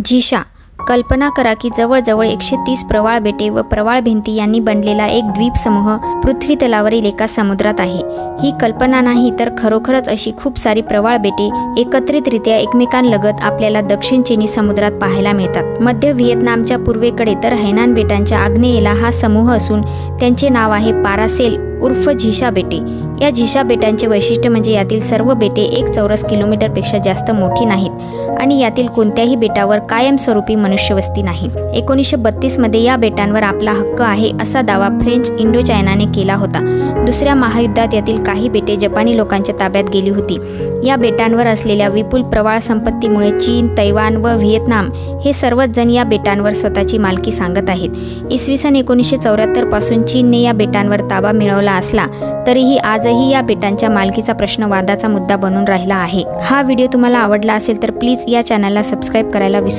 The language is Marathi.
झिशा। कल्पना करा की जवळजवळ 130 प्रवाळ बेटे व प्रवाळ भिंती यांनी बनलेला एक द्वीपसमूह पृथ्वी तलावरील एका समुद्रात आहे। ही कल्पना नाही तर खरोखरच अशी खूप सारी प्रवाळ बेटे एकत्रितरित्या एकमेकांलगत आपल्याला दक्षिण चिनी समुद्रात पाहायला मिळतात। मध्य व्हिएतनामच्या पूर्वेकडे तर हैनान बेटांच्या आग्नेयेला हा समूह असून त्यांचे नाव आहे पारासेल उर्फ झिशा बेटे। या झिशा बेटांचे वैशिष्ट्य म्हणजे यातील सर्व बेटे 1 चौरस किलोमीटरपेक्षा जास्त मोठी नाहीत आणि यातील कोणत्याही बेटावर कायमस्वरूपी मनुष्यवस्ती नाही। 1932 मध्ये या बेटांवर आपला हक्क आहे असा दावा फ्रेंच इंडोचायनाने केला होता। दुसऱ्या महायुद्धात यातील काही बेटे जपानी लोकांच्या ताब्यात गेली होती। या बेटांवर असलेल्या विपुल प्रवाळ संपत्तीमुळे चीन, तैवान व व्हिएतनाम हे सर्वच जण या बेटांवर स्वतःची मालकी सांगत आहेत। इसवी सन 1974 पासून चीनने या बेटांवर ताबा मिळवला असला तरीही आजही या बेटांच्या मालकीचा प्रश्न वादाचा मुद्दा बनून राहिला आहे। हा व्हिडिओ तुम्हाला आवडला असेल तर प्लीज या चॅनलला सबस्क्राईब करायला विसरू